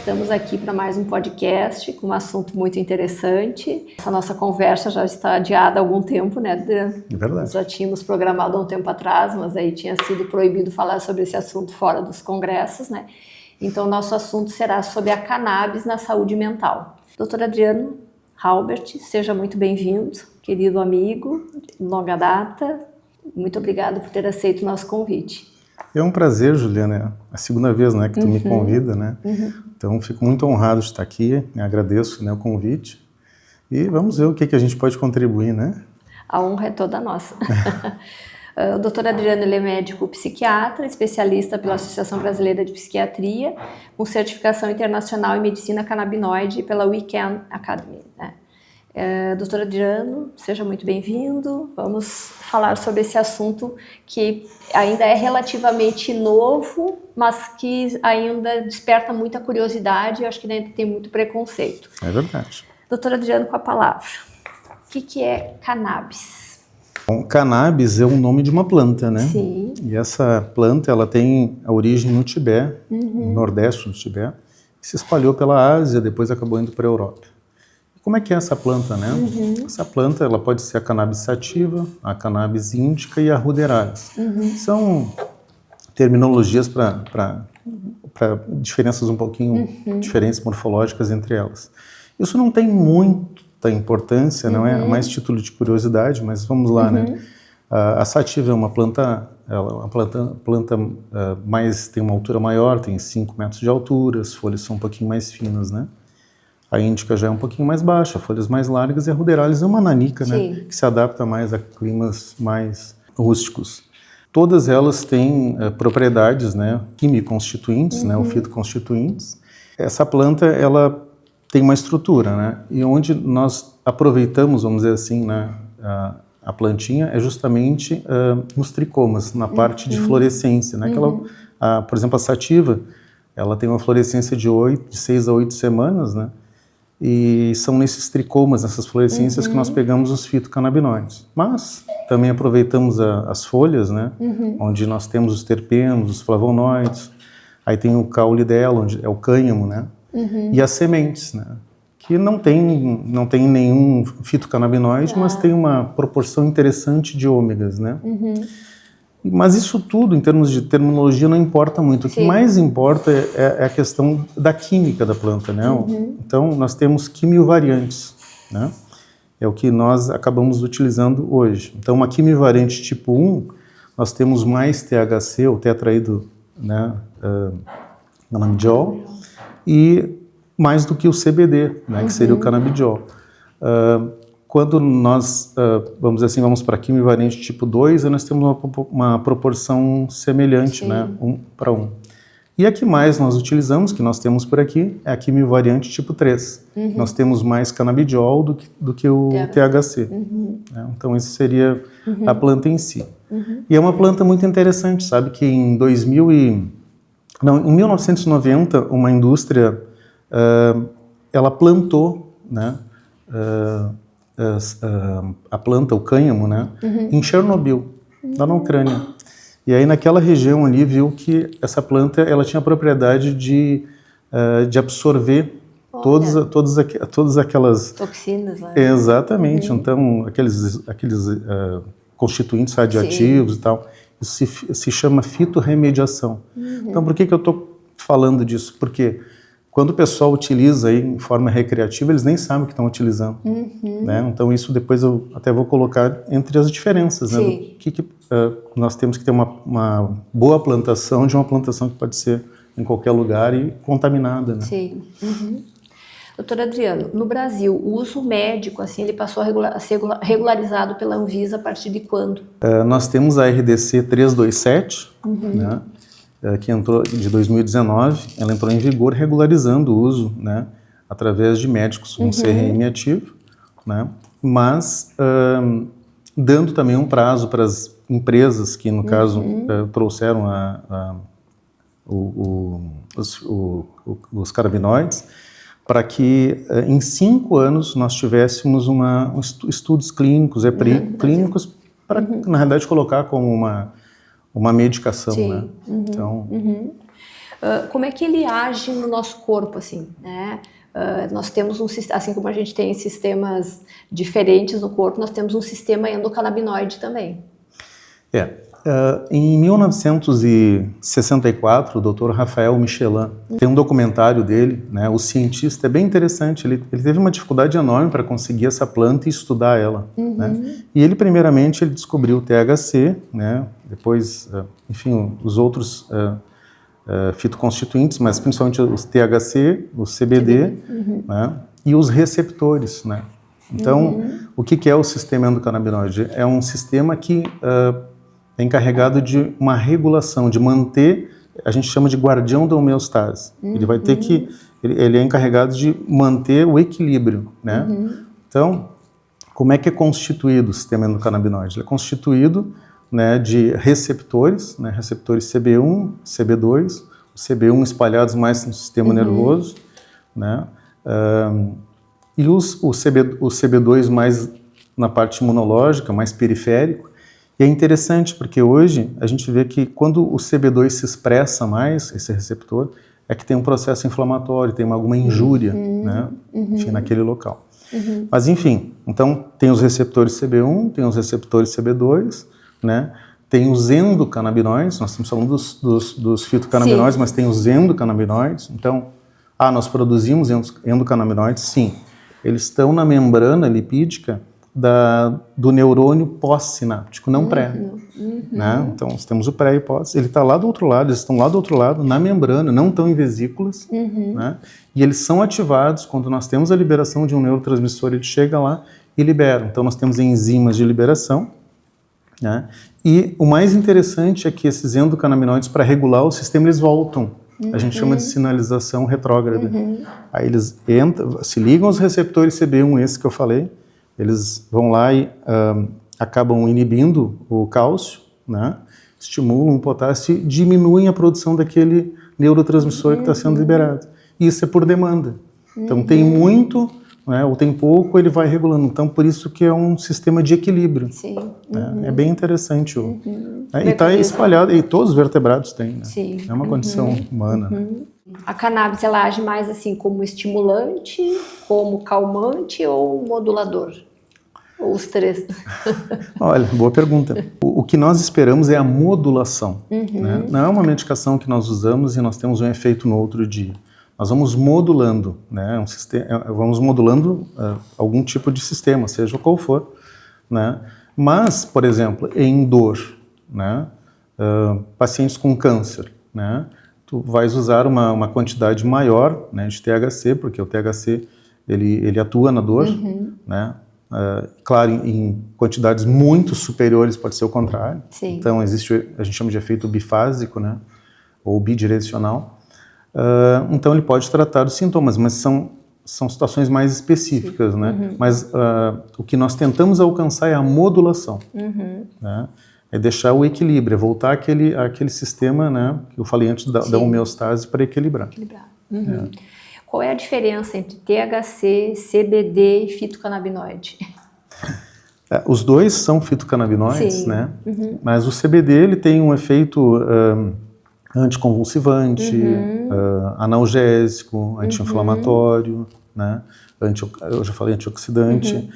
Estamos aqui para mais um podcast com um assunto muito interessante. Essa nossa conversa já está adiada há algum tempo, né? É verdade. Já tínhamos programado há um tempo atrás, mas aí tinha sido proibido falar sobre esse assunto fora dos congressos, né? Então, nosso assunto será sobre a cannabis na saúde mental. Dr. Adriano Halbert, seja muito bem-vindo, querido amigo, longa data. Muito obrigado por ter aceito o nosso convite. É um prazer, Juliana. É a segunda vez, né, que tu me convida, né? Então, fico muito honrado de estar aqui. Agradeço, né, o convite. E vamos ver o que a gente pode contribuir, né? A honra é toda nossa. O Dr. Adriano, ele é médico psiquiatra, especialista pela Associação Brasileira de Psiquiatria, com certificação internacional em medicina canabinoide pela Weekend Academy, né? Dr. Adriano, seja muito bem-vindo. Vamos falar sobre esse assunto que ainda é relativamente novo, mas que ainda desperta muita curiosidade e acho que ainda tem muito preconceito. É verdade. Dr. Adriano, com a palavra. O que é cannabis? Bom, cannabis é o nome de uma planta, né? Sim. E essa planta, ela tem a origem no Tibete, no nordeste do Tibete, e se espalhou pela Ásia, depois acabou indo para a Europa. Como é que é essa planta, né? Essa planta, ela pode ser a cannabis sativa, a cannabis índica e a ruderalis. São terminologias para diferenças um pouquinho diferentes morfológicas entre elas. Isso não tem muita importância, não é mais título de curiosidade, mas vamos lá, né? A sativa é uma planta, mais, tem uma altura maior, tem 5 metros de altura, as folhas são um pouquinho mais finas, né? A índica já é um pouquinho mais baixa, folhas mais largas, e a ruderalis é uma nanica, né, que se adapta mais a climas mais rústicos. Todas elas têm propriedades, né, químico-constituintes, né, ou fitoconstituintes. Essa planta, ela tem uma estrutura, né, e onde nós aproveitamos, vamos dizer assim, né, a plantinha é justamente nos tricomas, na parte de florescência, né, por exemplo, a sativa, ela tem uma florescência de 6 a 8 semanas, né, e são nesses tricomas, nessas florescências, que nós pegamos os fitocannabinoides. Mas também aproveitamos as folhas, né, onde nós temos os terpenos, os flavonoides, aí tem o caule dela, onde é o cânhamo, né, e as sementes, né, que não tem nenhum fitocannabinoide, mas tem uma proporção interessante de ômegas, né. Mas isso tudo, em termos de terminologia, não importa muito. O que mais importa é a questão da química da planta, né? Então, nós temos quimiovariantes, né? É o que nós acabamos utilizando hoje. Então, uma quimiovariante tipo 1, nós temos mais THC, o tetraído, né, canabidiol, e mais do que o CBD, né, que seria o canabidiol. Quando nós, vamos dizer assim, vamos para a quimiovariante tipo 2, nós temos uma proporção semelhante, né, 1 para 1. E a que mais nós utilizamos, que nós temos por aqui, é a quimiovariante tipo 3. Nós temos mais canabidiol do que o THC. Né? Então, isso seria a planta em si. E é uma planta muito interessante, sabe, que em 1990, uma indústria, ela plantou, né, a planta, o cânhamo, né, em Chernobyl, lá na Ucrânia. E aí naquela região ali viu que essa planta, ela tinha a propriedade de absorver todas aquelas toxinas lá. Exatamente. Então aqueles constituintes radioativos e tal. Isso se chama fitorremediação. Então por que eu estou falando disso? Porque quando o pessoal utiliza aí em forma recreativa, eles nem sabem o que estão utilizando. Né? Então isso depois eu até vou colocar entre as diferenças. Né? Do que nós temos que ter uma boa plantação de uma plantação que pode ser em qualquer lugar e contaminada. Né? Sim. Doutor Adriano, no Brasil, o uso médico, assim, ele passou a ser regularizado pela Anvisa a partir de quando? Nós temos a RDC 327, né? Que entrou de 2019, ela entrou em vigor regularizando o uso, né, através de médicos com CRM ativo, né, mas dando também um prazo para as empresas que, no caso, trouxeram os cannabinoides, para que em 5 anos nós tivéssemos estudos clínicos, clínicos, para, na realidade, colocar como uma medicação, né? Então... como é que ele age no nosso corpo, assim, né? Nós temos assim como a gente tem sistemas diferentes no corpo, nós temos um sistema endocannabinoide também. Em 1964, o Dr. Rafael Michelin, tem um documentário dele, né, o cientista, é bem interessante, ele teve uma dificuldade enorme para conseguir essa planta e estudar ela. Né? E ele, primeiramente, ele descobriu o THC, né, depois, enfim, os outros fitoconstituintes, mas principalmente os THC, o CBD, né, e os receptores. Né? Então, o que é o sistema endocannabinoide? É um sistema que é encarregado de uma regulação, de manter, a gente chama de guardião da homeostase. Ele vai ter que, ele é encarregado de manter o equilíbrio, né? Então, como é que é constituído o sistema endocannabinoide? Ele é constituído, né, de receptores, né, receptores CB1, CB2, o CB1 espalhados mais no sistema nervoso, né? E o CB2 mais na parte imunológica, mais periférico. E é interessante porque hoje a gente vê que quando o CB2 se expressa mais, esse receptor, é que tem um processo inflamatório, tem alguma injúria, né? Enfim, naquele local. Mas enfim, então tem os receptores CB1, tem os receptores CB2, né? Tem os endocannabinoides, nós estamos falando dos fitocannabinoides, mas tem os endocannabinoides. Então, nós produzimos endocannabinoides? Sim. Eles estão na membrana lipídica do neurônio pós-sináptico, não pré. Né? Então, nós temos o pré e pós. Ele está lá do outro lado, eles estão lá do outro lado, na membrana, não estão em vesículas. Né? E eles são ativados quando nós temos a liberação de um neurotransmissor, ele chega lá e libera. Então, nós temos enzimas de liberação. Né? E o mais interessante é que esses endocannabinoides, para regular o sistema, eles voltam. A gente chama de sinalização retrógrada. Aí eles se ligam aos receptores CB1, esse que eu falei, eles vão lá e acabam inibindo o cálcio, né? Estimulam o potássio e diminuem a produção daquele neurotransmissor que está sendo liberado. E isso é por demanda. Então tem muito, né, ou tem pouco, ele vai regulando. Então por isso que é um sistema de equilíbrio. Sim. Né? É bem interessante. E está espalhado, e todos os vertebrados têm. Né? Sim. É uma condição humana. Né? A cannabis, ela age mais assim como estimulante, como calmante ou modulador? Ou os três? Olha, boa pergunta. O que nós esperamos é a modulação. Né? Não é uma medicação que nós usamos e nós temos um efeito no outro dia. Nós vamos modulando, né? Vamos modulando algum tipo de sistema, seja qual for. Né? Mas, por exemplo, em dor, né? Pacientes com câncer, né? Tu vais usar uma quantidade maior, né, de THC, porque o THC ele atua na dor, né? Claro, em quantidades muito superiores pode ser o contrário. Sim. Então a gente chama de efeito bifásico, né, ou bidirecional. Então ele pode tratar os sintomas, mas são situações mais específicas, né? Mas o que nós tentamos alcançar é a modulação, né? É deixar o equilíbrio, é voltar àquele sistema, né, que eu falei antes da homeostase para equilibrar. Qual é a diferença entre THC, CBD e fitocannabinoide? Os dois são fitocannabinoides, né? Mas o CBD ele tem um efeito anticonvulsivante, analgésico, anti-inflamatório, né? Eu já falei antioxidante.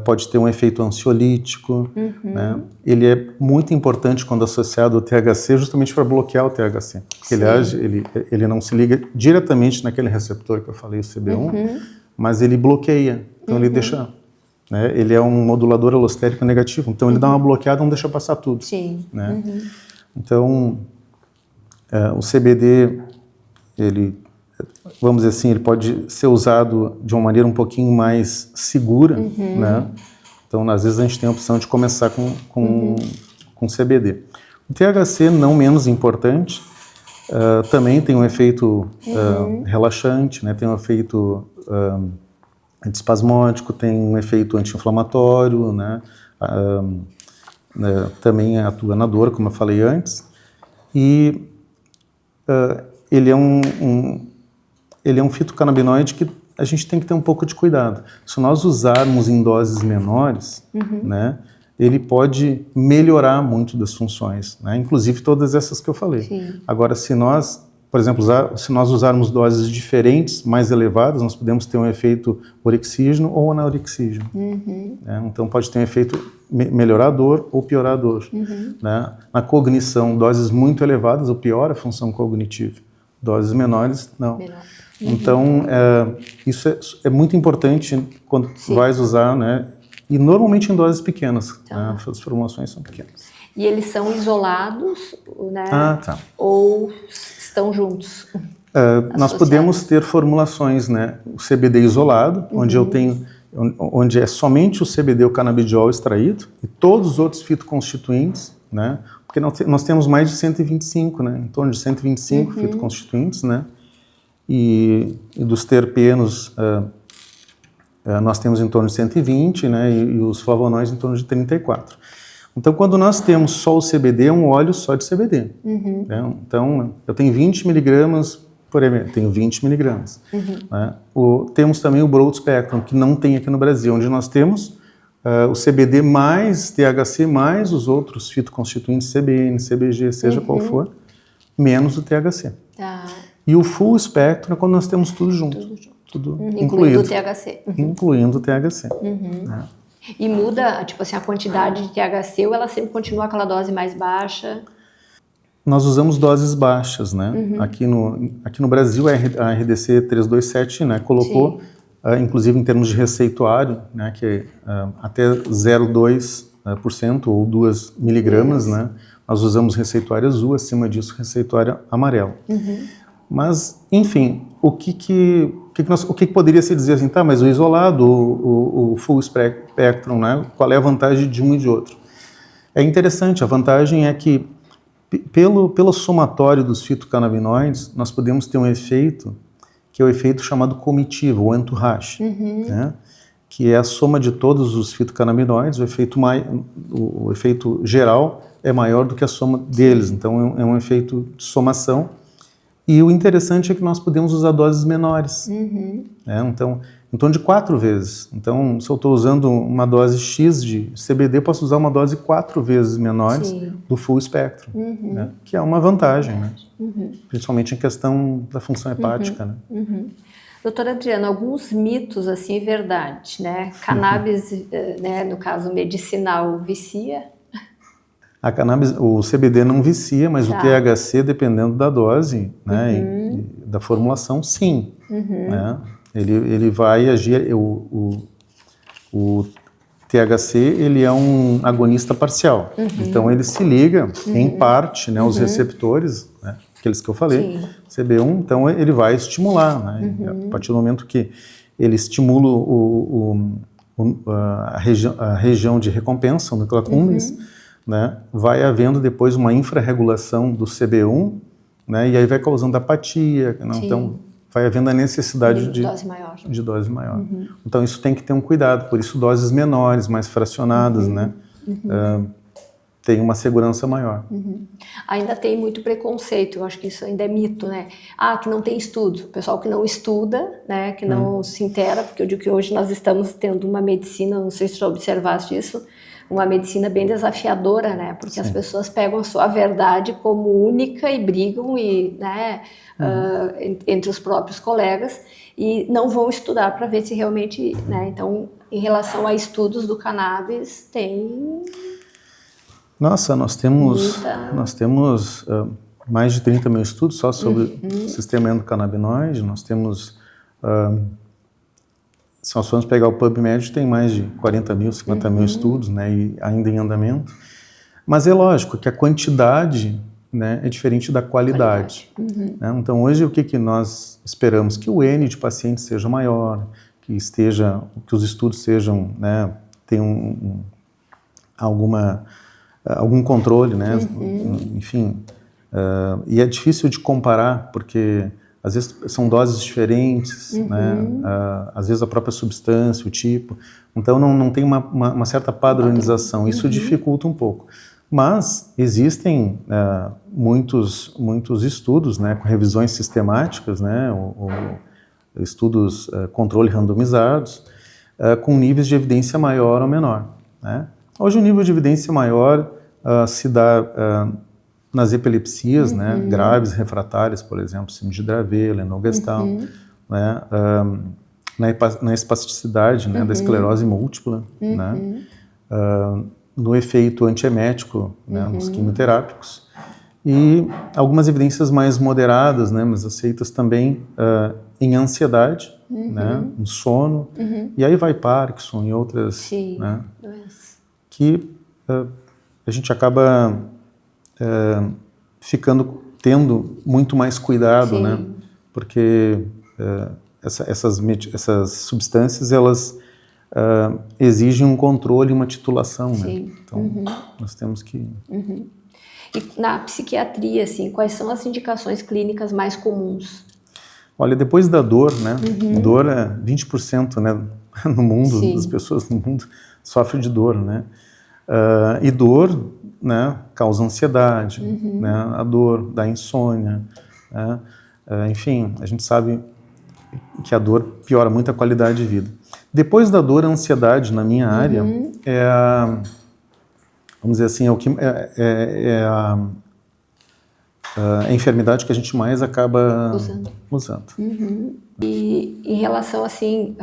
Pode ter um efeito ansiolítico, né? Ele é muito importante quando associado ao THC, justamente para bloquear o THC. Porque ele não se liga diretamente naquele receptor que eu falei, o CB1, mas ele bloqueia, então ele deixa, né? Ele é um modulador alostérico negativo, então ele dá uma bloqueada, não deixa passar tudo. Sim. Né? Então, o CBD, vamos dizer assim, ele pode ser usado de uma maneira um pouquinho mais segura, né? Então, às vezes a gente tem a opção de começar com CBD. O THC, não menos importante, também tem um efeito relaxante, né? Tem um efeito antiespasmódico, tem um efeito anti-inflamatório, né? Também atua na dor, como eu falei antes, e ele é um fitocannabinoide que a gente tem que ter um pouco de cuidado. Se nós usarmos em doses menores, né, ele pode melhorar muito das funções, né, inclusive todas essas que eu falei. Agora, se nós por exemplo, se nós usarmos doses diferentes, mais elevadas, nós podemos ter um efeito orexígeno ou anaorexígeno. Né? Então pode ter um efeito melhorador ou piorador. Né? Na cognição, doses muito elevadas piora a função cognitiva. Doses menores, não. Então, isso é muito importante quando vais usar, né? E normalmente em doses pequenas. Né? As formulações são pequenas. E eles são isolados, né? Tá. Ou estão juntos? Nós podemos ter formulações, né? O CBD isolado, onde é somente o CBD, o canabidiol extraído, e todos os outros fitoconstituintes, né? Porque nós temos mais de 125, né? Em torno de 125 fitoconstituintes, né? E dos terpenos, nós temos em torno de 120, né? E os flavonoides em torno de 34. Então, quando nós temos só o CBD, é um óleo só de CBD. Né? Então, eu tenho 20 miligramas por ml, tenho 20 miligramas. Né? Temos também o Broad Spectrum, que não tem aqui no Brasil, onde nós temos o CBD mais THC, mais os outros fitoconstituintes, CBN, CBG, seja qual for, menos o THC. E o Full Spectrum é quando nós temos tudo junto. Tudo incluindo o THC. Incluindo o THC. Né? E muda, tipo assim, a quantidade de THC ou ela sempre continua aquela dose mais baixa? Nós usamos doses baixas, né? Aqui no Brasil, a RDC 327, né, colocou, inclusive em termos de receituário, né, que é até 0,2% ou 2 miligramas, né? Nós usamos receituário azul, acima disso, receituário amarelo. Mas, enfim, o que poderia se dizer assim, tá, mas o isolado, o full spectrum, né, qual é a vantagem de um e de outro? É interessante, a vantagem é que, pelo somatório dos fitocannabinoides, nós podemos ter um efeito, que é o efeito chamado comitivo, ou entourage, né, que é a soma de todos os fitocannabinoides, o efeito geral é maior do que a soma deles, então é um efeito de somação. E o interessante é que nós podemos usar doses menores, né? Então, em torno de 4 vezes. Então, se eu estou usando uma dose X de CBD, posso usar uma dose 4 vezes menores do full spectrum, né? Que é uma vantagem, né? Principalmente em questão da função hepática. Né? Doutora Adriana, alguns mitos, assim, é verdade, né? Cannabis, né, no caso medicinal, vicia? A cannabis, o CBD não vicia, mas o THC, dependendo da dose, né, e da formulação, sim. Né? Ele vai agir, o THC ele é um agonista parcial, então ele se liga em parte, né, aos receptores, né, aqueles que eu falei, CB1, então ele vai estimular, né, a partir do momento que ele estimula a região de recompensa, o núcleo accumbens, né, vai havendo depois uma infrarregulação do CB1, né, e aí vai causando apatia, né, então vai havendo a necessidade de dose maior. Então isso tem que ter um cuidado, por isso doses menores, mais fracionadas, né, tem uma segurança maior. Ainda tem muito preconceito, eu acho que isso ainda é mito, né? Que não tem estudo, o pessoal que não estuda, né, que não se intera, porque eu digo que hoje nós estamos tendo uma medicina, não sei se você observaste isso, uma medicina bem desafiadora, né? Porque as pessoas pegam a sua verdade como única e brigam né, entre os próprios colegas e não vão estudar para ver se realmente, né? Então, em relação a estudos do cannabis, tem... Nossa, nós temos mais de 30 mil estudos só sobre o sistema endocannabinoide, nós temos... se nós formos pegar o PubMed, tem mais de 40 mil, 50 mil estudos, né, e ainda em andamento. Mas é lógico que a quantidade, né, é diferente da qualidade. Né? Então, hoje, o que nós esperamos? Que o N de pacientes seja maior, que os estudos sejam, né, tenham algum controle, né, enfim. E é difícil de comparar, porque... às vezes são doses diferentes, né? Às vezes a própria substância, o tipo. Então não tem uma certa padronização, isso dificulta um pouco. Mas existem muitos estudos, né, com revisões sistemáticas, né, estudos controle randomizados, com níveis de evidência maior ou menor. Né? Hoje o nível de evidência maior se dá nas epilepsias, né, graves, refratárias, por exemplo, síndrome de Dravet, Lennox-Gastaut, né, na espasticidade, né, da esclerose múltipla, né, no efeito antiemético, né, nos quimioterápicos, e algumas evidências mais moderadas, né, mas aceitas também em ansiedade, né, no sono, e aí vai Parkinson e outras, né, que a gente acaba tendo muito mais cuidado, né, porque essas substâncias, elas exigem um controle e uma titulação, né, então nós temos que... E na psiquiatria, assim, quais são as indicações clínicas mais comuns? Olha, depois da dor, né? Dor é 20%, né? No mundo, das pessoas no mundo sofrem de dor, né? E dor, né? Causa ansiedade, né? A dor da insônia, né? Enfim, a gente sabe que a dor piora muito a qualidade de vida. Depois da dor, a ansiedade, na minha área, é a... Vamos dizer assim, é a enfermidade que a gente mais acaba usando. E em relação, assim,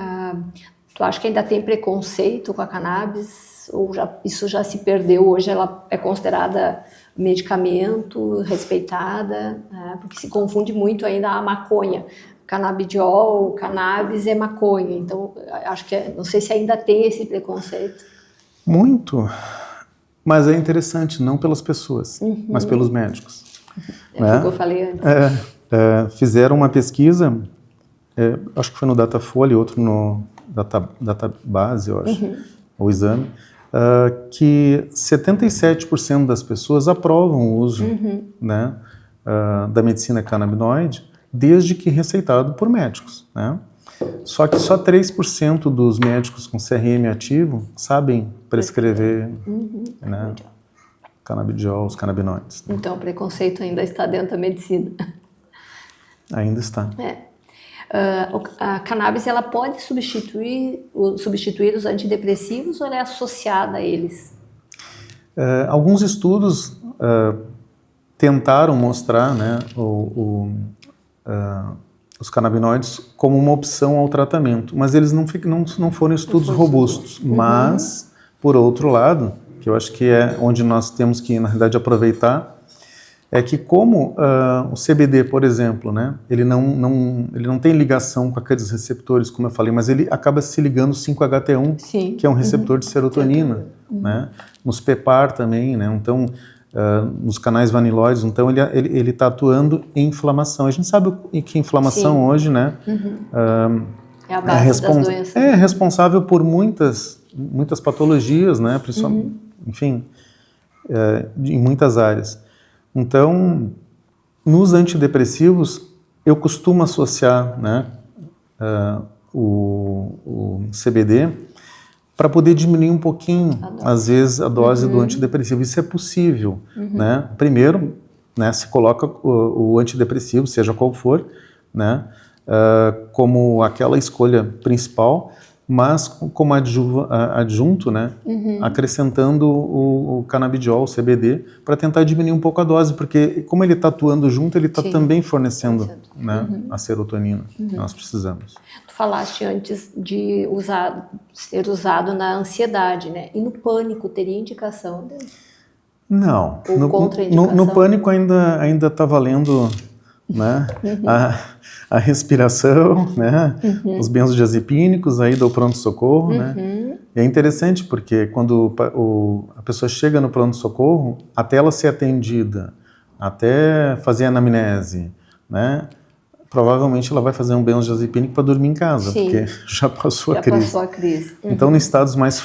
tu acha que ainda tem preconceito com a cannabis? Ou isso já se perdeu? Hoje ela é considerada medicamento, respeitada, né? Porque se confunde muito ainda a maconha. Canabidiol, cannabis é maconha. Então, acho que, não sei se ainda tem esse preconceito. Muito. Mas é interessante, não pelas pessoas, mas pelos médicos. É o que eu falei antes. Fizeram uma pesquisa, acho que foi no Datafolha, outro no Database, eu acho, o exame, que 77% das pessoas aprovam o uso, né, da medicina canabinoide, desde que receitado por médicos, né? Só que só 3% dos médicos com CRM ativo sabem prescrever, né, canabidiol, os canabinoides. Então, o preconceito ainda está dentro da medicina. Ainda está. A cannabis, ela pode substituir os antidepressivos ou ela é associada a eles? Alguns estudos tentaram mostrar, né, os canabinoides como uma opção ao tratamento, mas eles não foram estudos robustos. Mas, por outro lado, que eu acho que é onde nós temos que, na realidade, aproveitar, é que como o CBD, por exemplo, né, ele não tem ligação com aqueles receptores, como eu falei, mas ele acaba se ligando 5-HT1, que é um receptor de serotonina, né, nos PEPAR também, né, então... nos canais vanilóides, então ele está atuando em inflamação. A gente sabe que inflamação hoje, né, é a base das doenças. É responsável por muitas patologias, né, principalmente, enfim, em muitas áreas. Então, nos antidepressivos, eu costumo associar, né, o CBD para poder diminuir um pouquinho, às vezes, a dose do antidepressivo. Isso é possível, né? Primeiro, né, se coloca o antidepressivo, seja qual for, né, como aquela escolha principal, mas como adjunto, né, acrescentando o canabidiol, o CBD, para tentar diminuir um pouco a dose, porque como ele está atuando junto, ele está também fornecendo, né, a serotonina que nós precisamos. Tu falaste antes de ser usado na ansiedade, né? E no pânico, teria indicação? Não. Ou contraindicação? No pânico ainda está valendo, né, a respiração, né, os benzodiazepínicos aí do pronto-socorro, né. E é interessante porque quando a pessoa chega no pronto-socorro, até ela ser atendida, até fazer a anamnese, né, provavelmente ela vai fazer um benzodiazepínico para dormir em casa, porque já passou a crise. Então, em estados mais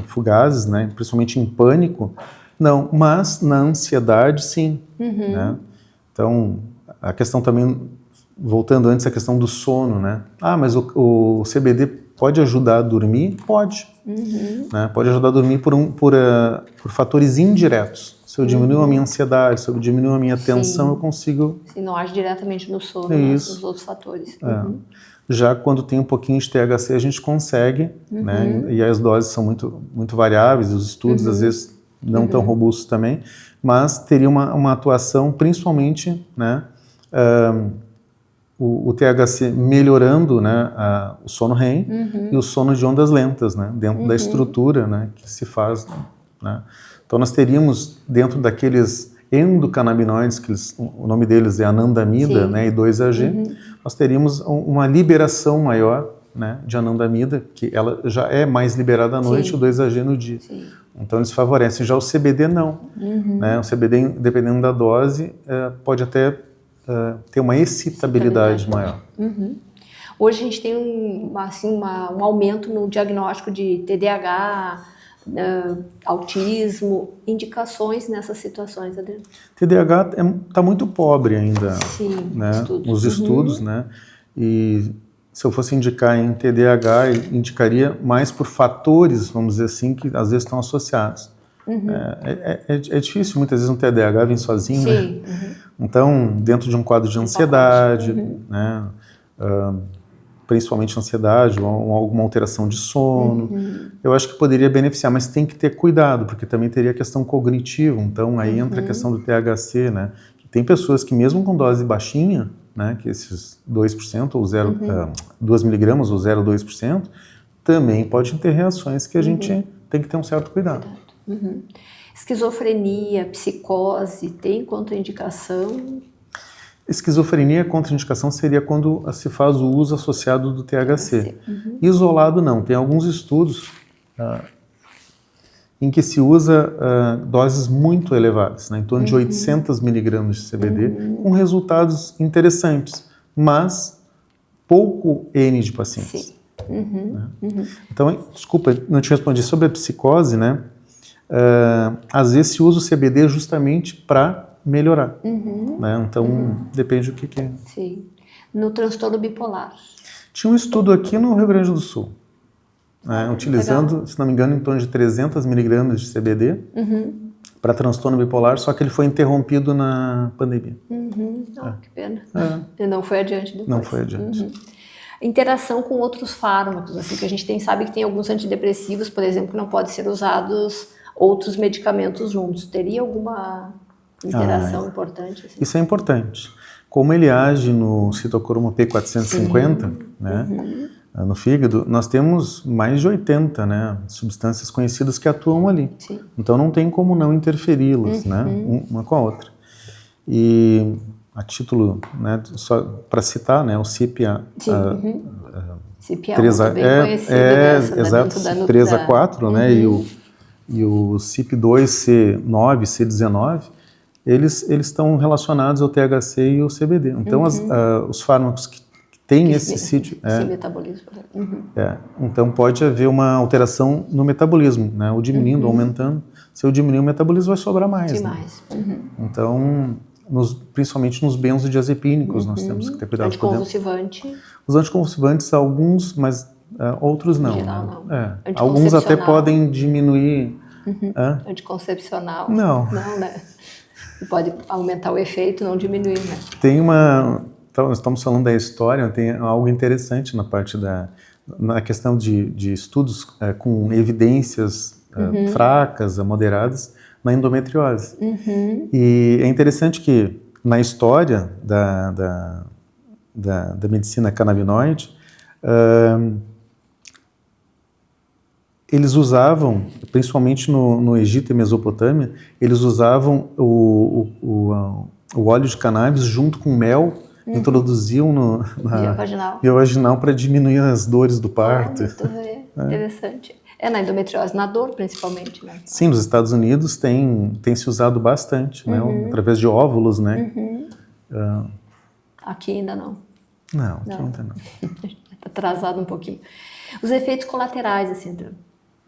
fugazes, né, principalmente em pânico, não, mas na ansiedade, sim. Né? Então, a questão também, voltando antes à questão do sono, né? Mas o CBD pode ajudar a dormir? Pode. Né? Pode ajudar a dormir por fatores indiretos. Se eu diminuo a minha ansiedade, se eu diminuo a minha tensão, eu consigo... Se não age diretamente no sono, mas nos outros fatores. Já quando tem um pouquinho de THC, a gente consegue, né? E as doses são muito, muito variáveis, os estudos às vezes não tão robustos também, mas teria uma atuação principalmente, né, o THC melhorando, né, o sono REM e o sono de ondas lentas, né, dentro da estrutura, né, que se faz, né. Então nós teríamos dentro daqueles endocannabinoides, que o nome deles é anandamida, né, e 2-AG, nós teríamos uma liberação maior, né, de anandamida, que ela já é mais liberada à noite, o 2-AG no dia. Sim. Então eles favorecem. Já o CBD não. Né? O CBD, dependendo da dose, pode até ter uma excitabilidade maior. Hoje a gente tem um aumento no diagnóstico de TDAH, autismo, indicações nessas situações, Adriano? TDAH está muito pobre ainda. Sim, né? Os estudos, né? E se eu fosse indicar em TDAH, eu indicaria mais por fatores, vamos dizer assim, que às vezes estão associados. É difícil, muitas vezes um TDAH vem sozinho, sim, né? Então, dentro de um quadro de ansiedade, né? Principalmente ansiedade ou alguma alteração de sono, eu acho que poderia beneficiar, mas tem que ter cuidado, porque também teria a questão cognitiva, então aí entra a questão do THC, né? Tem pessoas que mesmo com dose baixinha, né, que esses 2% ou 2 miligramas ou 0,2%, também pode ter reações que a gente tem que ter um certo cuidado. Esquizofrenia, psicose, tem contraindicação? Esquizofrenia, contraindicação seria quando se faz o uso associado do THC. Isolado não, tem alguns estudos em que se usa doses muito elevadas, né, em torno de 800 miligramas de CBD, com resultados interessantes, mas pouco N de pacientes. Né? Então, desculpa, não te respondi sobre a psicose, né? Às vezes se usa o CBD justamente para melhorar, né? Então, depende do que é. Sim. No transtorno bipolar? Tinha um estudo aqui no Rio Grande do Sul, utilizando, legal, se não me engano, em torno de 300 miligramas de CBD para transtorno bipolar, só que ele foi interrompido na pandemia. Que pena. E não foi adiante depois. Não foi adiante. Interação com outros fármacos, assim, que a gente sabe que tem alguns antidepressivos, por exemplo, que não podem ser usados outros medicamentos juntos. Teria alguma interação importante? Assim? Isso é importante. Como ele age no citocromo P450, né, no fígado, nós temos mais de 80, né, substâncias conhecidas que atuam ali. Sim. Então não tem como não interferi-las, né, uma com a outra. E a título, né, só para citar, né, o CIP-A, CIP-A muito bem conhecido exato, 3A4, né, e o CYP2C9, C19, eles estão relacionados ao THC e ao CBD. Então, os fármacos que têm esse sítio... metabolismo. Então, pode haver uma alteração no metabolismo, né? Ou diminuindo, ou aumentando. Se eu diminuir o metabolismo, vai sobrar mais. Demais. Né? Então, principalmente nos benzodiazepínicos, nós temos que ter cuidado. Anticonvulsivante? Os anticonvulsivantes, alguns, mas outros não. Em geral, não. Alguns até podem diminuir... Anticoncepcional? Não. Não, né? Pode aumentar o efeito, não diminuir, né? Tem então, estamos falando da história, tem algo interessante na parte na questão de estudos com evidências fracas a moderadas na endometriose. E é interessante que na história da medicina canabinoide, eles usavam, principalmente no Egito e Mesopotâmia, eles usavam o óleo de cannabis junto com mel, introduziam na via vaginal para diminuir as dores do parto. Interessante. Na endometriose, na dor principalmente, né? Sim, nos Estados Unidos tem se usado bastante, né, através de óvulos, né? Aqui ainda não. Não, aqui ainda não. Está atrasado um pouquinho. Os efeitos colaterais, assim,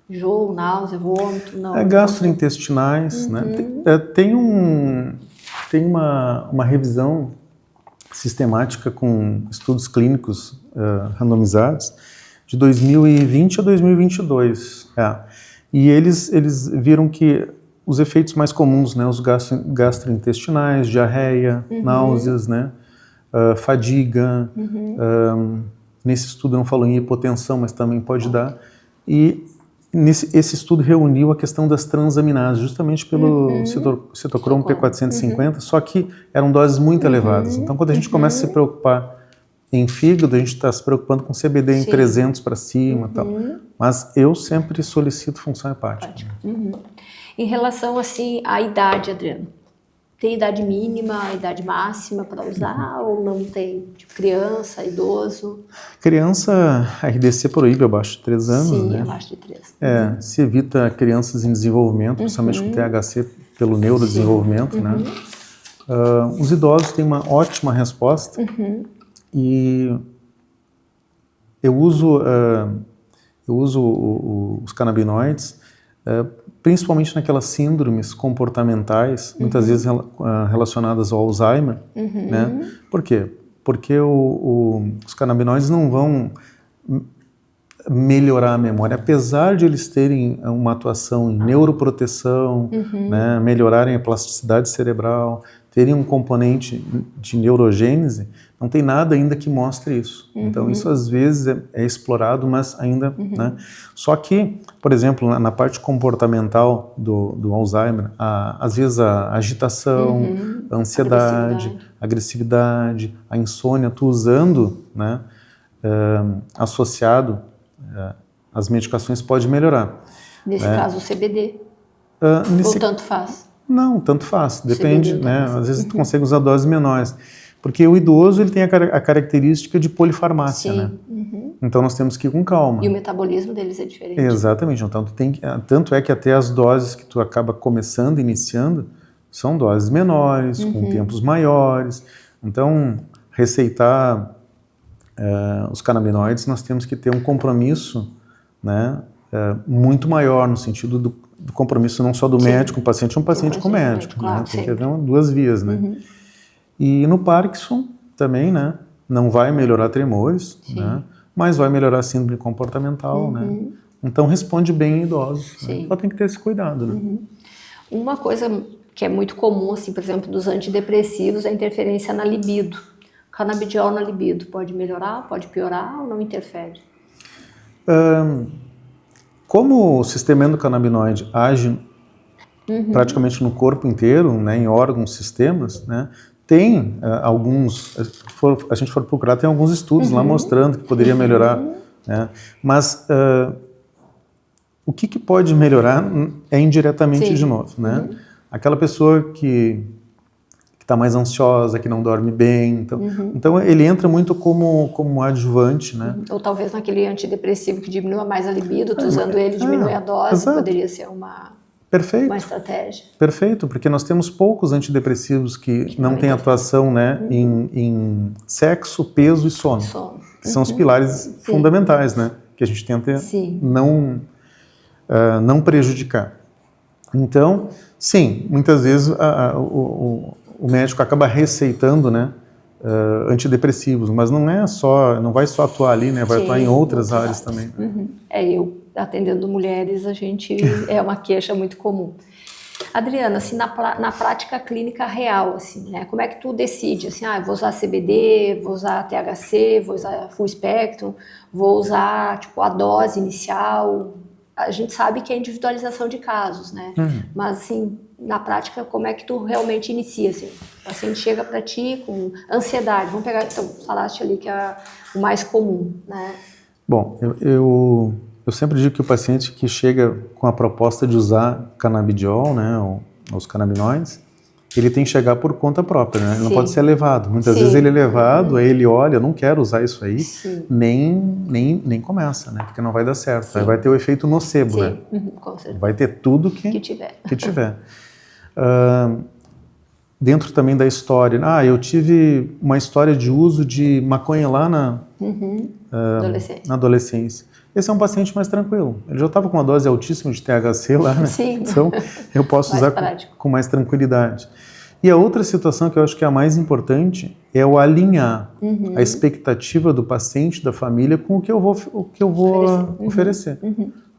enjoo, náusea, vômito, não? Gastrointestinais, né? Tem uma revisão sistemática com estudos clínicos randomizados de 2020 a 2022. E eles viram que os efeitos mais comuns, né, os gastrointestinais, diarreia, náuseas, né, fadiga, nesse estudo não falou em hipotensão, mas também pode dar, e esse estudo reuniu a questão das transaminases, justamente pelo citocromo P450, só que eram doses muito elevadas. Então, quando a gente começa a se preocupar em fígado, a gente está se preocupando com CBD em 300 para cima e tal. Mas eu sempre solicito função hepática. Em relação, assim, à idade, Adriano, tem idade mínima, idade máxima para usar ou não tem? Tipo, criança, idoso? Criança, a RDC proíbe abaixo de 3 anos, Sim, né? abaixo de 3. Se evita crianças em desenvolvimento, principalmente com THC pelo neurodesenvolvimento, né? Os idosos têm uma ótima resposta e eu uso os canabinoides principalmente naquelas síndromes comportamentais, muitas vezes relacionadas ao Alzheimer, né? Por quê? Porque os canabinoides não vão melhorar a memória, apesar de eles terem uma atuação em neuroproteção, né, melhorarem a plasticidade cerebral, terem um componente de neurogênese, não tem nada ainda que mostre isso. Então isso às vezes é explorado, mas ainda, né? Só que, por exemplo, na parte comportamental do Alzheimer, às vezes a agitação, a ansiedade, a agressividade, a insônia, tu usando, né, associado as medicações pode melhorar. Nesse caso, o CBD? Ou tanto faz? Não, tanto faz. Depende, né? Às vezes tu consegue usar doses menores. Porque o idoso ele tem a característica de polifarmácia, né? Então nós temos que ir com calma. E o metabolismo deles é diferente. Exatamente. Então tanto é que até as doses que tu acaba começando, iniciando, são doses menores, com tempos maiores. Então, receitar os canabinoides, nós temos que ter um compromisso, né, muito maior, no sentido do compromisso não só do médico com o paciente, um paciente com o médico. Claro, né? Tem que haver duas vias, né? E no Parkinson também, né? Não vai melhorar tremores, né? Mas vai melhorar a síndrome comportamental, né? Então responde bem em idosos. Né? Só tem que ter esse cuidado, né? Uma coisa que é muito comum, assim, por exemplo, dos antidepressivos, é a interferência na libido. Canabidiol na libido pode melhorar, pode piorar ou não interfere? Como o sistema endocannabinoide age praticamente no corpo inteiro, né, em órgãos, sistemas, né, tem alguns, a gente for procurar, tem alguns estudos lá mostrando que poderia melhorar, né, mas o que pode melhorar é indiretamente de novo, né? Aquela pessoa que está mais ansiosa, que não dorme bem, então ele entra muito como adjuvante, né? Ou talvez naquele antidepressivo que diminua mais a libido, tu usando ele diminui a dose, exato. Poderia ser uma estratégia. Perfeito, porque nós temos poucos antidepressivos que não têm atuação, né, em sexo, peso e sono. Que são os pilares fundamentais, né, que a gente tenta não prejudicar. Então, sim, muitas vezes o médico acaba receitando, né, antidepressivos, mas não vai só atuar ali, né, vai atuar em outras áreas também. Eu atendendo mulheres, é uma queixa muito comum. Adriana, assim, na prática clínica real, assim, né, como é que tu decide, assim, vou usar CBD, vou usar THC, vou usar full spectrum, vou usar, tipo, a dose inicial? A gente sabe que é individualização de casos, né, mas, assim, na prática, como é que tu realmente inicia, assim? O paciente chega para ti com ansiedade, vamos pegar, então, falaste ali que é o mais comum, né? Bom, eu sempre digo que o paciente que chega com a proposta de usar canabidiol, né, os canabinoides, ele tem que chegar por conta própria, né? Ele não pode ser levado. Muitas vezes ele é levado, aí ele olha, eu não quero usar isso aí, nem começa, né? Porque não vai dar certo. Aí vai ter o efeito nocebo, né? Com certeza. Vai ter tudo que tiver. Dentro também da história, eu tive uma história de uso de maconha lá na adolescência. Esse é um paciente mais tranquilo. Ele já estava com uma dose altíssima de THC lá, né? Então eu posso usar com mais tranquilidade. E a outra situação que eu acho que é a mais importante é o alinhar a expectativa do paciente, da família, com o que eu vou oferecer.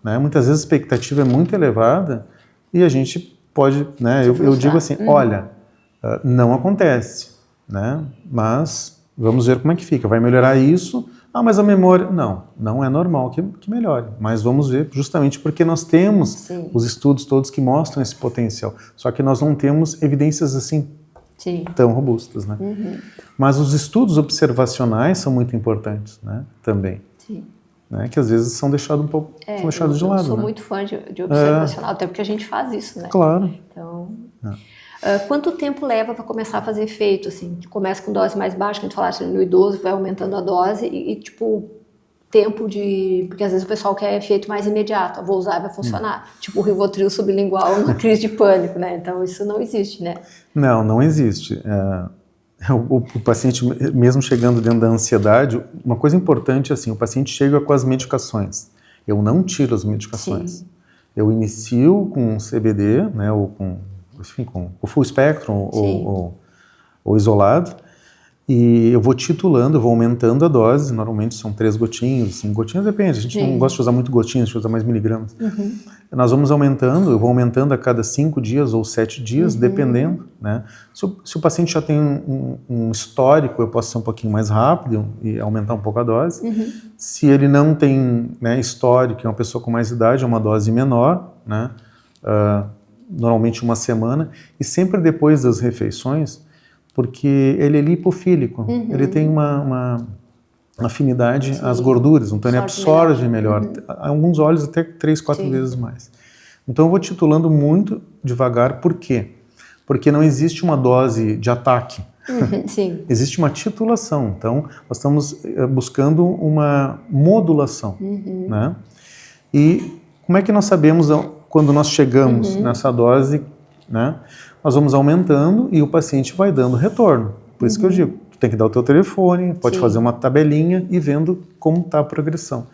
Né? Muitas vezes a expectativa é muito elevada e a gente pode, né? Eu digo assim, olha, não acontece, né? Mas vamos ver como é que fica. Vai melhorar isso? Ah, mas a memória... Não é normal que melhore, mas vamos ver, justamente porque nós temos Sim. os estudos todos que mostram esse potencial, só que nós não temos evidências assim Sim. tão robustas, né? Mas os estudos observacionais são muito importantes, né? Também. Sim. Né? Que às vezes são deixados de lado. Eu sou né? muito fã de observacional, até porque a gente faz isso, né? Claro. Então... quanto tempo leva para começar a fazer efeito? Assim, começa com dose mais baixa, que a gente falasse no idoso, vai aumentando a dose e tipo, tempo de... Porque às vezes o pessoal quer efeito mais imediato, vou usar e vai funcionar. Tipo o Rivotril sublingual numa crise de pânico, né? Então isso não existe, né? Não existe. O paciente, mesmo chegando dentro da ansiedade, uma coisa importante é assim, o paciente chega com as medicações. Eu não tiro as medicações. Sim. Eu inicio com CBD, né, ou com o full spectrum ou isolado, e eu vou titulando, eu vou aumentando a dose, normalmente são 3 gotinhas, 5 gotinhas, depende, a gente não gosta de usar muito gotinhas, a gente usa mais miligramas. Nós vamos aumentando, eu vou aumentando a cada 5 dias ou 7 dias, dependendo, né? Se o paciente já tem um histórico, eu posso ser um pouquinho mais rápido e aumentar um pouco a dose. Se ele não tem, né, histórico, é uma pessoa com mais idade, é uma dose menor, né? Normalmente 1 semana, e sempre depois das refeições, porque ele é lipofílico, ele tem uma afinidade às gorduras, então ele absorve melhor. Alguns óleos até 3, 4 vezes mais. Então eu vou titulando muito devagar, por quê? Porque não existe uma dose de ataque, Sim. Existe uma titulação, então nós estamos buscando uma modulação, né? E como é que nós sabemos quando nós chegamos nessa dose, né? Nós vamos aumentando e o paciente vai dando retorno. Por isso que eu digo, tu tem que dar o teu telefone, pode fazer uma tabelinha e vendo como está a progressão.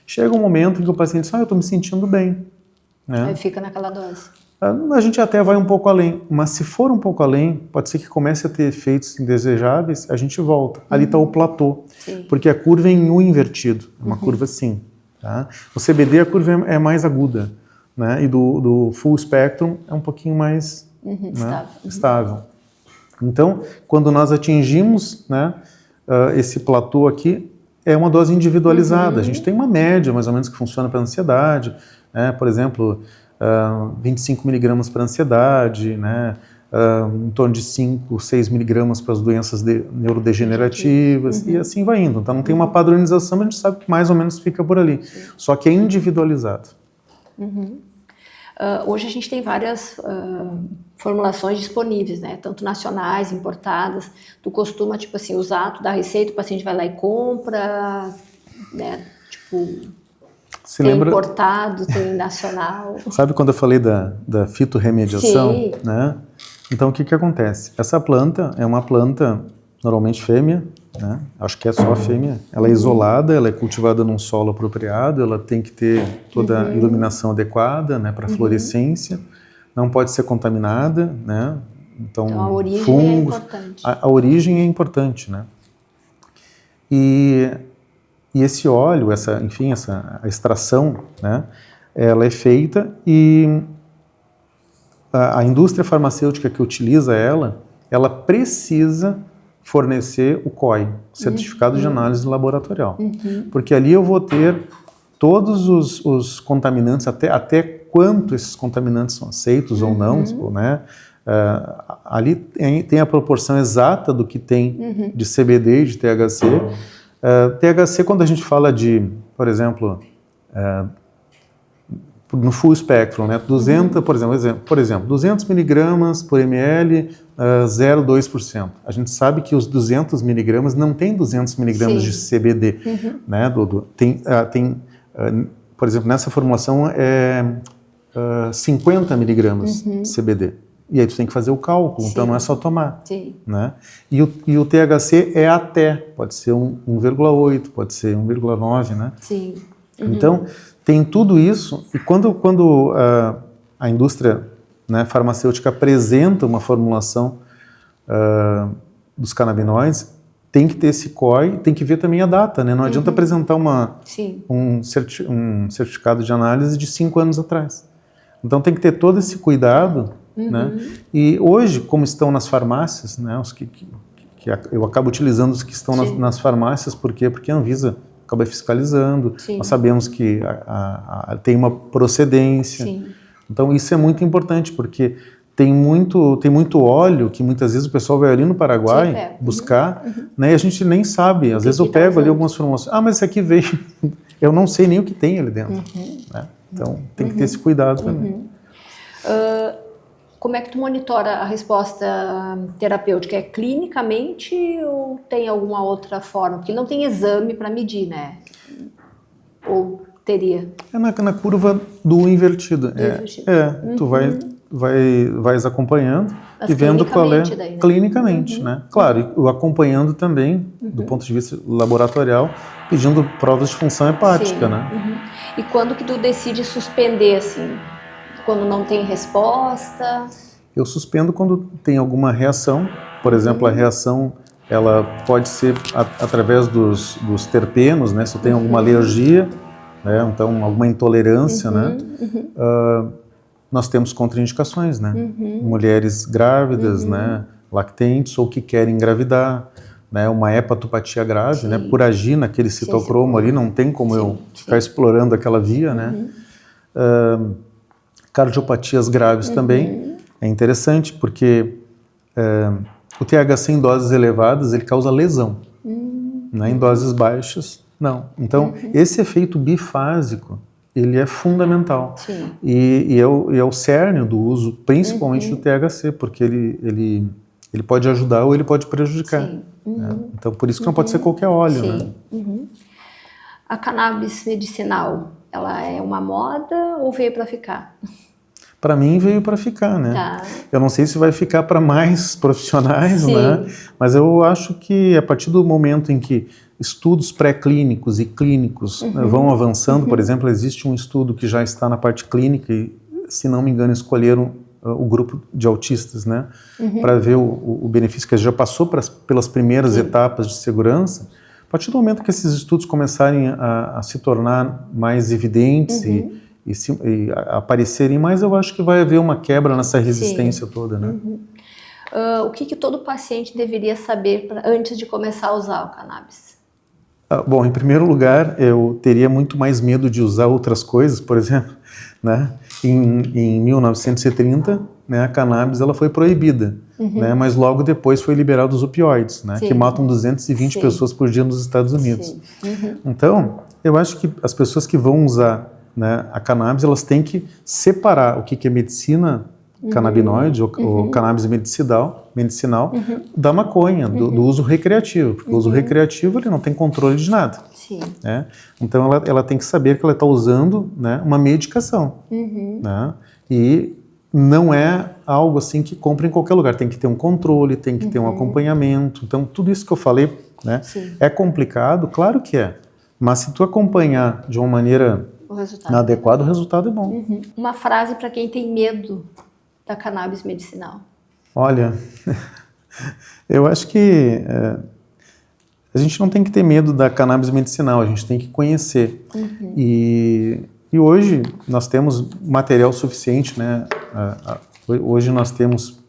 Chega um momento em que o paciente diz, eu estou me sentindo bem. Né? Aí fica naquela dose. A gente até vai um pouco além, mas se for um pouco além, pode ser que comece a ter efeitos indesejáveis, a gente volta. Ali está o platô, porque a curva é em U invertido, é uma curva assim. Tá? O CBD, a curva é mais aguda, né? E do full spectrum é um pouquinho mais estável. Então, quando nós atingimos, né, esse platô aqui, é uma dose individualizada. A gente tem uma média, mais ou menos, que funciona para ansiedade, né? Por exemplo, 25 miligramas para ansiedade, né? Em torno de 5, 6 miligramas para as doenças neurodegenerativas, e assim vai indo. Então não tem uma padronização, mas a gente sabe que mais ou menos fica por ali. Só que é individualizado. Hoje a gente tem várias formulações disponíveis, né? Tanto nacionais, importadas. Tu costuma, tipo assim, usar, tu dá receita, o paciente vai lá e compra, né? Tipo... Tem importado, tem nacional. Sabe quando eu falei da fitorremediação? Sim. Né? Então o que acontece? Essa planta é uma planta normalmente fêmea, né? Acho que é só fêmea. Ela é isolada, ela é cultivada num solo apropriado, ela tem que ter toda a iluminação adequada, né, para fluorescência, não pode ser contaminada, né? Então a origem fungos, é importante. A origem é importante, né? E esse óleo, a extração, né, ela é feita e a indústria farmacêutica que utiliza ela precisa fornecer o COI, Certificado de Análise Laboratorial. Porque ali eu vou ter todos os contaminantes, até quanto esses contaminantes são aceitos ou não, né? Ali tem a proporção exata do que tem de CBD e de THC. THC, quando a gente fala de, por exemplo, no full spectrum, né, 200, por exemplo, 200 miligramas por ml, 0,2%. A gente sabe que os 200 miligramas não tem 200 miligramas de CBD. Né, por exemplo, nessa formulação é 50 miligramas de CBD. E aí tu tem que fazer o cálculo, então não é só tomar. Né? E o THC é até, pode ser 1,8, pode ser 1,9, né? Então, tem tudo isso, e quando a indústria, né, farmacêutica apresenta uma formulação dos canabinoides, tem que ter esse COI, tem que ver também a data, né? Não adianta apresentar um certificado de análise de 5 anos atrás. Então tem que ter todo esse cuidado, né? E hoje, como estão nas farmácias, né, os que eu acabo utilizando os que estão nas farmácias, por quê? Porque a Anvisa acaba fiscalizando. Sim. Nós sabemos que tem uma procedência. Sim. Então isso é muito importante, porque tem muito óleo que muitas vezes o pessoal vai ali no Paraguai buscar, né, e a gente nem sabe. Às vezes eu pego ali algumas informações. Mas esse aqui veio, eu não sei nem o que tem ali dentro. Né? Então tem que ter esse cuidado também. Como é que tu monitora a resposta terapêutica? É clinicamente ou tem alguma outra forma? Porque não tem exame para medir, né? Ou teria? É na curva do invertido. Tu vais acompanhando. Mas e vendo qual é daí, né? clinicamente, né? Claro, e acompanhando também, do ponto de vista laboratorial, pedindo provas de função hepática, né? E quando que tu decide suspender, assim? Quando não tem resposta? Eu suspendo quando tem alguma reação. Por exemplo, a reação ela pode ser através dos terpenos, né? Se eu tenho alguma alergia, né? Então alguma intolerância, né? Nós temos contraindicações, né? Mulheres grávidas, né? Lactentes ou que querem engravidar, né? Uma hepatopatia grave, né? Por agir naquele citocromo ali, não tem como eu ficar explorando aquela via, né? Cardiopatias graves também. É interessante porque o THC em doses elevadas ele causa lesão, né? Em doses baixas, não. Então, esse efeito bifásico ele é fundamental. E é o cerne do uso, principalmente do THC, porque ele pode ajudar ou ele pode prejudicar. Né? Então, por isso que não pode ser qualquer óleo. Né? A cannabis medicinal, ela é uma moda ou veio para ficar? Para mim veio para ficar, né? Tá. Eu não sei se vai ficar para mais profissionais, né? Mas eu acho que a partir do momento em que estudos pré-clínicos e clínicos vão avançando, por exemplo, existe um estudo que já está na parte clínica e, se não me engano, escolheram o grupo de autistas, né? Para ver o benefício que já passou pelas primeiras etapas de segurança. A partir do momento que esses estudos começarem a se tornar mais evidentes e aparecerem mais, eu acho que vai haver uma quebra nessa resistência toda, né? O que todo paciente deveria saber antes de começar a usar o cannabis? Bom, em primeiro lugar, eu teria muito mais medo de usar outras coisas, por exemplo, né? Em 1930, né, a cannabis ela foi proibida, né? Mas logo depois foi liberado os opioides, né? Que matam 220 pessoas por dia nos Estados Unidos. Então, eu acho que as pessoas que vão usar, né, a cannabis, elas têm que separar o que é medicina canabinoide ou cannabis medicinal da maconha, do uso recreativo, porque o uso recreativo ele não tem controle de nada. Né? Então ela tem que saber que ela está usando, né, uma medicação, né? E não é algo assim que compra em qualquer lugar, tem que ter um controle, tem que ter um acompanhamento. Então tudo isso que eu falei, né, é complicado, claro que é, mas se tu acompanhar de uma maneira adequada, o resultado é bom. Uma frase para quem tem medo da cannabis medicinal. Olha, eu acho que a gente não tem que ter medo da cannabis medicinal, a gente tem que conhecer. E hoje nós temos material suficiente, né? Hoje nós temos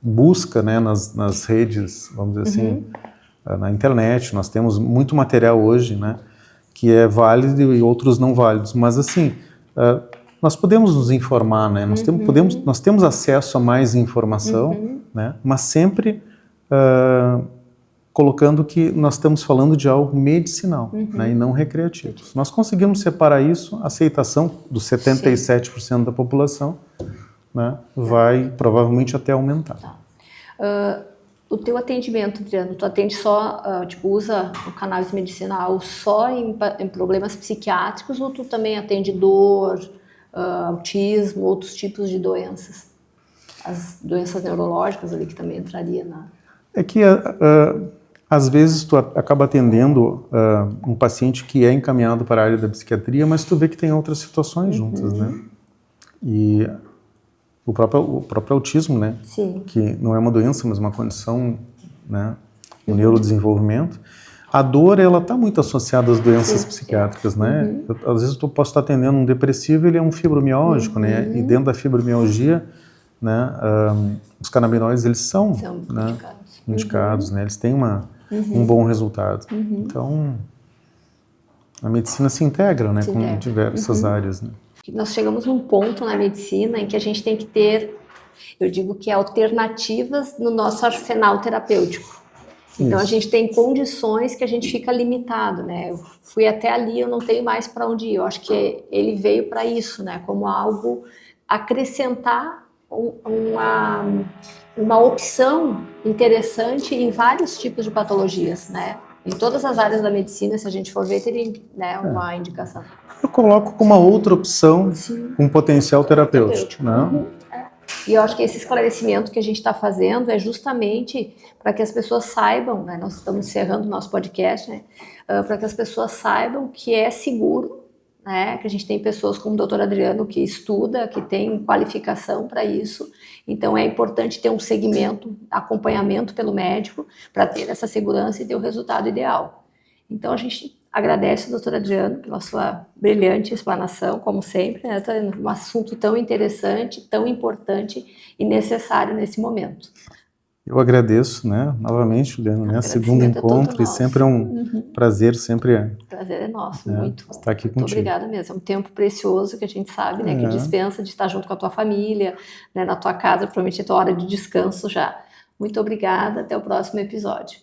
busca, né, nas redes, vamos dizer assim, na internet, nós temos muito material hoje, né, que é válido e outros não válidos, mas assim, nós podemos nos informar, né? Nós temos acesso a mais informação, né? Mas sempre colocando que nós estamos falando de algo medicinal, né? E não recreativo. Se nós conseguirmos separar isso, a aceitação dos 77% da população, né, vai provavelmente até aumentar. O teu atendimento, Adriano, tu atende só, usa o cannabis medicinal só em problemas psiquiátricos ou tu também atende dor, autismo, outros tipos de doenças? As doenças neurológicas ali que também entraria na... É que às vezes tu acaba atendendo um paciente que é encaminhado para a área da psiquiatria, mas tu vê que tem outras situações juntas, né? E o próprio autismo, né? Que não é uma doença, mas uma condição, né? O neurodesenvolvimento. A dor, ela está muito associada às doenças psiquiátricas, né? Às vezes eu posso estar atendendo um depressivo, ele é um fibromialgico, né? E dentro da fibromialgia, né, os canabinoides, eles são né, indicados, né? Eles têm um bom resultado. Então, A medicina se integra, né, Se com integra. diversas áreas, né? Nós chegamos num ponto na medicina em que a gente tem que ter, eu digo que alternativas no nosso arsenal terapêutico. Então, a gente tem condições que a gente fica limitado, né? Eu fui até ali, eu não tenho mais para onde ir. Eu acho que ele veio para isso, né? Como algo acrescentar uma opção interessante em vários tipos de patologias, né? Em todas as áreas da medicina, se a gente for ver, teria, né, uma indicação. Eu coloco como uma outra opção com potencial terapêutico, né? E eu acho que esse esclarecimento que a gente está fazendo é justamente para que as pessoas saibam, né, nós estamos encerrando o nosso podcast, né, para que as pessoas saibam que é seguro, né, que a gente tem pessoas como o doutor Adriano que estuda, que tem qualificação para isso, então é importante ter um segmento, acompanhamento pelo médico, para ter essa segurança e ter o resultado ideal. Então a gente agradece, doutor Adriano, pela sua brilhante explanação, como sempre, né? Um assunto tão interessante, tão importante e necessário nesse momento. Eu agradeço, né, novamente, Juliana, né, segundo encontro, e sempre é um prazer, sempre é. O prazer é nosso, muito. Estar aqui muito contigo. Obrigada mesmo. É um tempo precioso que a gente sabe, né, que dispensa de estar junto com a tua família, né, na tua casa, provavelmente é tua hora de descanso já. Muito obrigada, até o próximo episódio.